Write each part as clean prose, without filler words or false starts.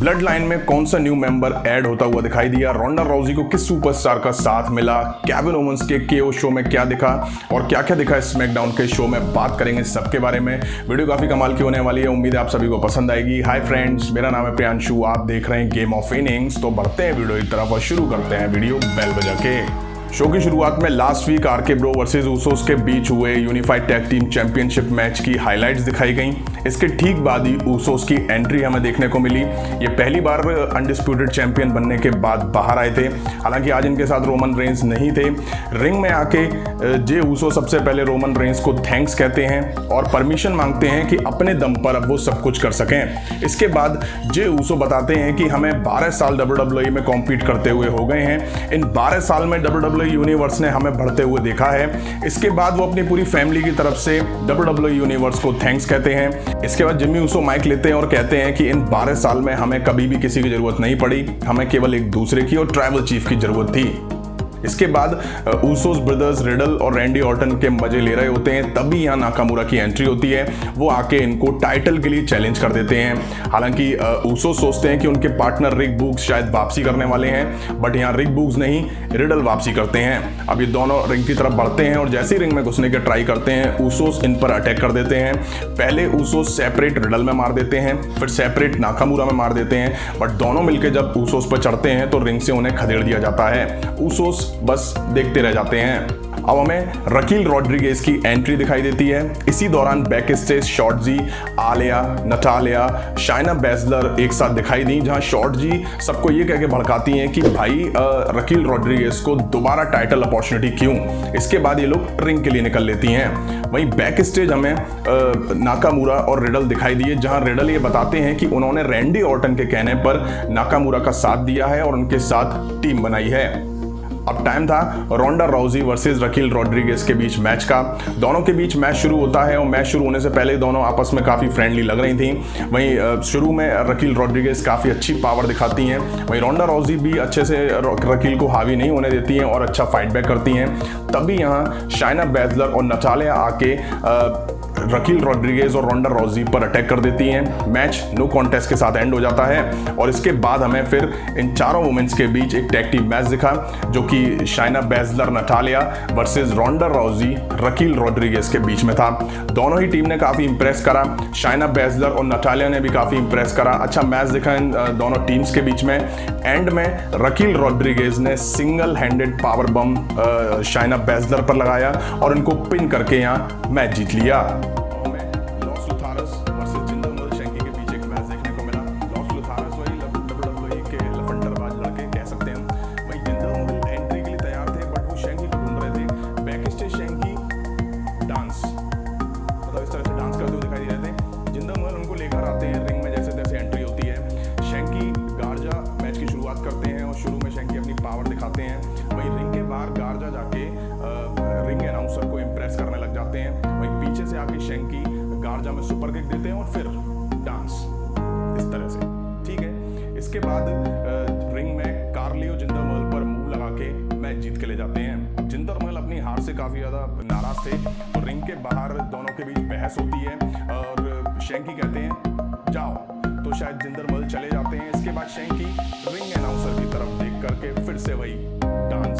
Blood line में कौन सा न्यू मेंबर ऐड होता हुआ दिखाई दिया, रोंडा राउजी को किस सुपरस्टार का साथ मिला, केविन ओवेंस के केओ शो में क्या दिखा और क्या क्या दिखा स्मैकडाउन के शो में, बात करेंगे सबके बारे में। वीडियो काफी कमाल की होने वाली है, उम्मीद है आप सभी को पसंद आएगी। हाय फ्रेंड्स, मेरा नाम है प्रियांशु, आप देख रहे हैं गेम ऑफ इनिंग्स। तो बढ़ते हैं वीडियो की तरफ और शुरू करते हैं वीडियो बेल बजा के। शो की शुरुआत में last week RK bro versus Usos के बीच हुए unified tag team championship match की हाइलाइट्स दिखाई गई। इसके ठीक बाद ही ऊसोस की एंट्री हमें देखने को मिली। ये पहली बार अनडिस्प्यूटेड चैंपियन बनने के बाद बाहर आए थे। हालांकि आज इनके साथ रोमन रेंस नहीं थे। रिंग में आके जे ऊसो सबसे पहले रोमन रेंस को थैंक्स कहते हैं और परमिशन मांगते हैं कि अपने दम पर अब वो सब कुछ कर सकें। इसके बाद जे ऊसो बताते हैं कि हमें 12 साल WWE में कॉम्पीट करते हुए हो गए हैं। इन 12 साल में WWE यूनिवर्स ने हमें बढ़ते हुए देखा है। इसके बाद वो अपनी पूरी फैमिली की तरफ से WWE यूनिवर्स को थैंक्स कहते हैं। इसके बाद जिम्मी ऊसो माइक लेते हैं और कहते हैं कि इन 12 साल में हमें कभी भी किसी की जरूरत नहीं पड़ी, हमें केवल एक दूसरे की और ट्राइबल चीफ की जरूरत थी। इसके बाद ऊसोस ब्रदर्स रिडल और रैंडी ऑर्टन के मजे ले रहे होते हैं, तभी यहाँ नाकामुरा की एंट्री होती है। वो आके इनको टाइटल के लिए चैलेंज कर देते हैं। हालांकि ऊसोस सोचते हैं कि उनके पार्टनर रिक बूक्स शायद वापसी करने वाले हैं, बट यहाँ रिक बूक्स नहीं, रिडल वापसी करते हैं। अब ये दोनों रिंग की तरफ बढ़ते हैं और जैसे ही रिंग में घुसने के ट्राई करते हैं, ऊसोस इन पर अटैक कर देते हैं। पहले ऊसोस सेपरेट रिडल में मार देते हैं, फिर सेपरेट नाकामुरा में मार देते हैं, बट दोनों मिलकर जब ऊसोस पर चढ़ते हैं तो रिंग से उन्हें खदेड़ दिया जाता है। ऊसोस बस देखते रह जाते हैं। अब हमें रकील रॉड्रिगेज की एंट्री दिखाई देती है। इसी दौरान back stage Shotzi, Aliyah, Natalya, Shayna Baszler एक साथ दिखाई दी, जहां शॉर्टजी सबको ये कह के भड़काती हैं कि भाई रकील रॉड्रिगेज को दोबारा टाइटल अपॉर्चुनिटी क्यों। इसके बाद ये लोग रिंग के लिए निकल लेती हैं। वहीं बैक स्टेज हमें नाकामुरा और रिडल दिखाई दिए, जहां रिडल ये बताते हैं कि उन्होंने रैंडी ऑर्टन के कहने पर नाकामुरा का साथ दिया है और उनके साथ टीम बनाई है। अब टाइम था रोंडा राउजी वर्सेस रकील रॉड्रिगेज के बीच मैच का। दोनों के बीच मैच शुरू होता है और मैच शुरू होने से पहले दोनों आपस में काफ़ी फ्रेंडली लग रही थी। वहीं शुरू में रकील रॉड्रिगेज काफ़ी अच्छी पावर दिखाती हैं, वहीं रोंडा राउजी भी अच्छे से रकील को हावी नहीं होने देती हैं और अच्छा फाइट बैक करती हैं। तभी यहाँ शाइना बैजलर और नटालिया आके रकील रॉड्रिगेज और रोंडा राउजी पर अटैक कर देती हैं। मैच नो कॉन्टेस्ट के साथ एंड हो जाता है और इसके बाद हमें फिर इन चारों वुमेन्स के बीच एक टैग टीम मैच दिखा, जो कि शाइना बैजलर नटालिया वर्सेस रोंडा राउजी रकील रॉड्रिगेज के बीच में था। दोनों ही टीम ने काफ़ी इंप्रेस करा, शाइना बैजलर और नटालिया ने भी काफ़ी इंप्रेस करा। अच्छा मैच दिखा इन दोनों टीम्स के बीच में। एंड में रकील रॉड्रिगेज ने सिंगल हैंडेड पावर बम शाइना बैजलर पर लगाया और इनको पिन करके यहाँ मैच जीत लिया। करते हैं और शुरू में शैंकी अपनी पावर दिखाते हैं। वहीं रिंग के बाहर गार्जा जाके रिंग अनाउंसर को इम्प्रेस करने लग जाते हैं। वहीं पीछे से आके शैंकी गार्जा में सुपर किक देते हैं और फिर डांस इस तरह से, ठीक है। इसके बाद रिंग में कार्लियो जिंदर महल पर मूव लगा के मैच जीत के ले जाते हैं। जिंदर महल अपनी हार से काफी ज्यादा नाराज थे और रिंग के बाहर दोनों के बीच बहस होती है और शैंकी कहते हैं जाओ, तो शायद जिंदर महल चले जाते हैं। इसके बाद शैंकी रिंग अनाउंसर की तरफ देख करके फिर से वही डांस,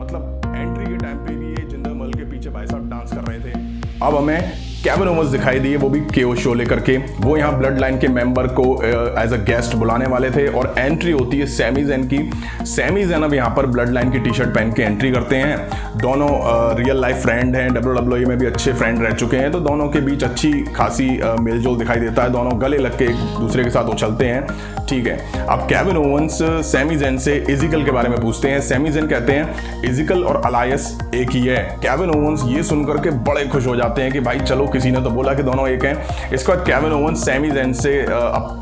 मतलब एंट्री के टाइम पे भी ये जिंदर महल के पीछे भाई साहब डांस कर रहे थे। अब हमें केविन ओवेंस दिखाई दिए, वो भी केओ शो लेकर के। वो यहाँ ब्लड लाइन के मेंबर को एज अ गेस्ट बुलाने वाले थे और एंट्री होती है सैमी ज़ैन की। सैमी ज़ैन अब यहाँ पर ब्लड लाइन की टी शर्ट पहन के एंट्री करते हैं। दोनों रियल लाइफ फ्रेंड हैं, WWE में भी अच्छे फ्रेंड रह चुके हैं, तो दोनों के बीच अच्छी खासी मेलजोल दिखाई देता है। दोनों गले लग के एक दूसरे के साथ उछलते हैं, ठीक है। अब केविन ओवेंस सैमी ज़ैन से इजिकल के बारे में पूछते हैं। सैमी ज़ैन कहते हैं इजिकल और अलायस एक ही है। केविन ओवेंस ये सुनकर के बड़े खुश हो जाते हैं कि भाई चलो, किसी ने तो बोला कि दोनों एक हैं। इसके बाद केविन ओवेंस सैमी ज़ैन से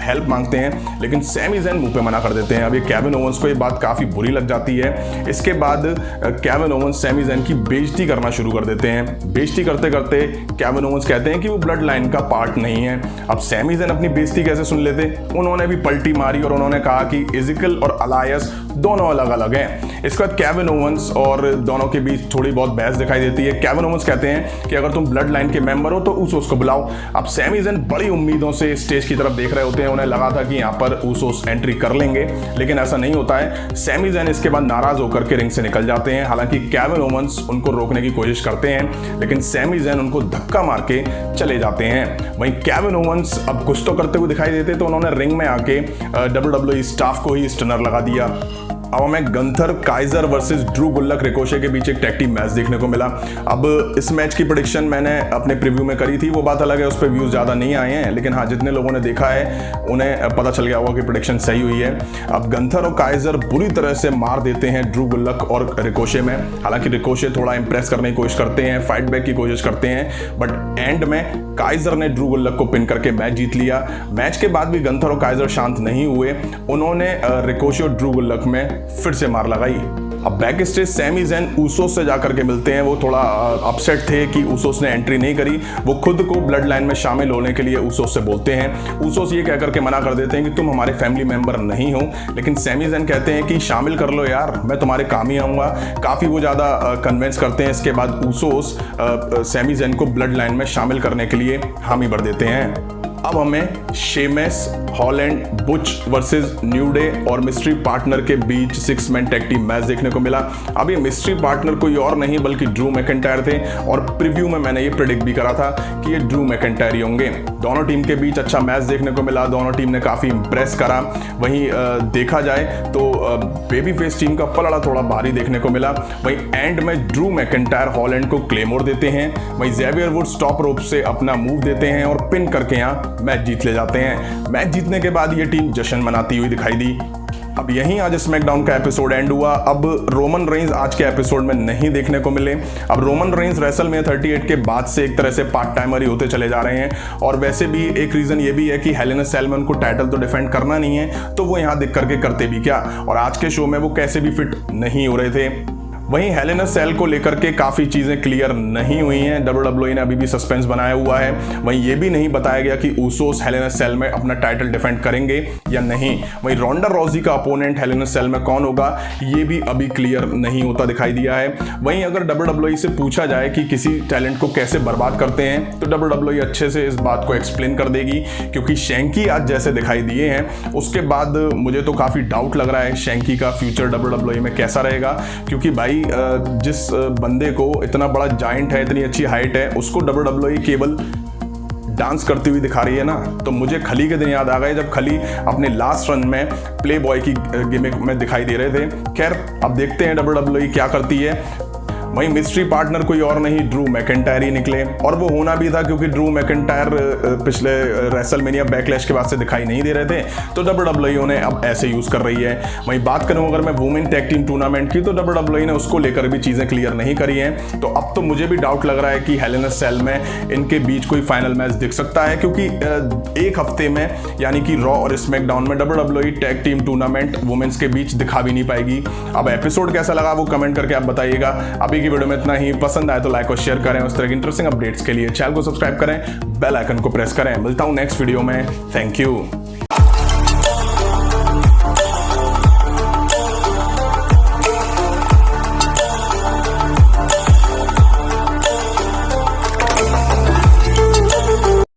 हेल्प मांगते हैं, लेकिन सैमी ज़ैन मुंह पे मना कर देते हैं। अब ये केविन ओवेंस को ये बात काफ़ी बुरी लग जाती है। इसके बाद केविन ओवेंस सैमी ज़ैन की बेइज्जती करना शुरू कर देते हैं। बेइज्जती करते करते केविन ओवेंस कहते हैं कि वो ब्लड लाइन का पार्ट नहीं है। अब सैमी ज़ैन अपनी बेइज्जती कैसे सुन लेते, उन्होंने भी पलटी मारी और उन्होंने कहा कि इजिकल और अलायस दोनों अलग अलग हैं। इसके बाद केविन ओवेंस और दोनों के बीच थोड़ी बहुत बहस दिखाई देती है। केविन ओवेंस कहते हैं कि अगर तुम ब्लड लाइन के मेंबर हो तो ऊसोस को बुलाओ। अब सैमी ज़ैन बड़ी उम्मीदों से स्टेज की तरफ देख रहे होते हैं, उन्हें लगा था कि यहाँ पर ऊसोस एंट्री कर लेंगे, लेकिन ऐसा नहीं होता है। सैमी ज़ैन इसके बाद नाराज होकर के रिंग से निकल जाते हैं। हालांकि केविन ओवेंस उनको रोकने की कोशिश करते हैं, लेकिन सैमी ज़ैन उनको धक्का मार के चले जाते हैं। वहीं केविन ओवेंस अब कुछ तो करते हुए दिखाई देते, तो उन्होंने रिंग में आके WWE स्टाफ को ही स्टनर लगा दिया। अब हमें गंथर काइजर वर्सेस ड्रू गुल्लक रिकोशे के बीच एक टैग टीम मैच देखने को मिला। अब इस मैच की प्रेडिक्शन मैंने अपने प्रीव्यू में करी थी, वो बात अलग है, उस पर व्यूज़ ज़्यादा नहीं आए हैं, लेकिन हाँ जितने लोगों ने देखा है उन्हें पता चल गया होगा कि प्रेडिक्शन सही हुई है। अब गंथर और काइजर बुरी तरह से मार देते हैं ड्रू गुल्लक और रिकोशे में। हालांकि रिकोशे थोड़ा इंप्रेस करने की कोशिश करते हैं, फाइट बैक की कोशिश करते हैं, बट एंड में काइजर ने ड्रू गुल्लक को पिन करके मैच जीत लिया। मैच के बाद भी गंथर और काइजर शांत नहीं हुए, उन्होंने रिकोशे और ड्रू गुल्लक में फिर से मार लगाई। अब बैक स्टेज सैमी ज़ैन ऊसोस से जाकर के मिलते हैं। वो थोड़ा अपसेट थे कि ऊसोस ने एंट्री नहीं करी। वो खुद को ब्लड लाइन में शामिल होने के लिए ऊसोस से बोलते हैं। ऊसोस ये कहकर के मना कर देते हैं कि तुम हमारे फैमिली मेंबर नहीं हो, लेकिन सैमी ज़ैन कहते हैं कि शामिल कर लो यार, मैं तुम्हारे काम ही आऊँगा। काफ़ी वो ज़्यादा कन्विंस करते हैं। इसके बाद ऊसोस सैमी ज़ैन को ब्लड लाइन में शामिल करने के लिए हामी भर देते हैं। अब हमें Sheamus, Holland, Butch versus New Day और मिस्ट्री पार्टनर के बीच 6 मैन टैग टीम मैच देखने को मिला। अब ये मिस्ट्री पार्टनर कोई और नहीं बल्कि ड्रू मैकिंटायर थे, और प्रीव्यू में मैंने ये प्रेडिक्ट भी करा था कि ये ड्रू मैकिंटायर ही होंगे। दोनों टीम के बीच अच्छा मैच देखने को मिला, दोनों टीम ने काफ़ी इंप्रेस करा। वहीं देखा जाए तो बेबी फेस टीम का पलड़ा थोड़ा भारी देखने को मिला। वहीं एंड में ड्रू मैकिंटायर हॉलैंड को क्लेमोर देते हैं। वहीं ज़ेवियर वुड्स टॉप रोप से अपना मूव देते हैं और पिन करके यहाँ मैच जीत ले जाते हैं। मैच जीतने के बाद ये टीम जश्न मनाती हुई दिखाई दी। अब यहीं आज स्मैकडाउन का एपिसोड एंड हुआ। अब रोमन रेंज आज के एपिसोड में नहीं देखने को मिले। अब रोमन रेंज रेसलमेनिया 38 के बाद से एक तरह से पार्ट टाइमर ही होते चले जा रहे हैं, और वैसे भी एक रीज़न ये भी है कि हेल इन अ सेल में उनको टाइटल तो डिफेंड करना नहीं है, तो वो यहाँ दिख करके करते भी क्या, और आज के शो में वो कैसे भी फिट नहीं हो रहे थे। वहीं हेल इन अ सेल को लेकर के काफ़ी चीज़ें क्लियर नहीं हुई हैं। WWE ने अभी भी सस्पेंस बनाया हुआ है। वहीं ये भी नहीं बताया गया कि ऊसोस हेल इन अ सेल में अपना टाइटल डिफेंड करेंगे या नहीं। वहीं रोंडा रॉजी का अपोनेंट हेल इन अ सेल में कौन होगा, ये भी अभी क्लियर नहीं होता दिखाई दिया है। वहीं अगर WWE से पूछा जाए कि किसी टैलेंट को कैसे बर्बाद करते हैं, तो WWE अच्छे से इस बात को एक्सप्लेन कर देगी, क्योंकि शैंकी आज जैसे दिखाई दिए हैं उसके बाद मुझे तो काफ़ी डाउट लग रहा है शैंकी का फ्यूचर WWE में कैसा रहेगा। क्योंकि भाई जिस बंदे को इतना बड़ा जाइंट है, इतनी अच्छी हाइट है, उसको WWE केवल डांस करती हुई दिखा रही है ना, तो मुझे खली के दिन याद आ गए जब खली अपने लास्ट रन में प्ले बॉय की गिमिक में दिखाई दे रहे थे। खैर अब देखते हैं WWE क्या करती है। वहीं मिस्ट्री पार्टनर कोई और नहीं, ड्रू मैकिंटायर ही निकले, और वो होना भी था क्योंकि ड्रू मैकिंटायर पिछले रेसलमेनिया बैकलैश के बाद से दिखाई नहीं दे रहे थे, तो WWE ने अब ऐसे यूज़ कर रही है। वहीं बात करूं अगर मैं वुमेन टैग टीम टूर्नामेंट की, तो WWE ने उसको लेकर भी चीज़ें क्लियर नहीं करी हैं। तो अब तो मुझे भी डाउट लग रहा है कि हेल इन अ सेल में इनके बीच कोई फाइनल मैच दिख सकता है, क्योंकि एक हफ्ते में यानी कि रॉ और स्मैकडाउन में WWE tag team tournament women's के बीच दिखा भी नहीं पाएगी। अब एपिसोड कैसा लगा वो कमेंट करके आप बताइएगा। अभी की वीडियो में इतना ही। पसंद आए तो लाइक और शेयर करें। उस तरह की इंटरेस्टिंग अपडेट्स के लिए चैनल को सब्सक्राइब करें, बेल आइकन को प्रेस करें। मिलता हूं नेक्स्ट वीडियो में। Thank you.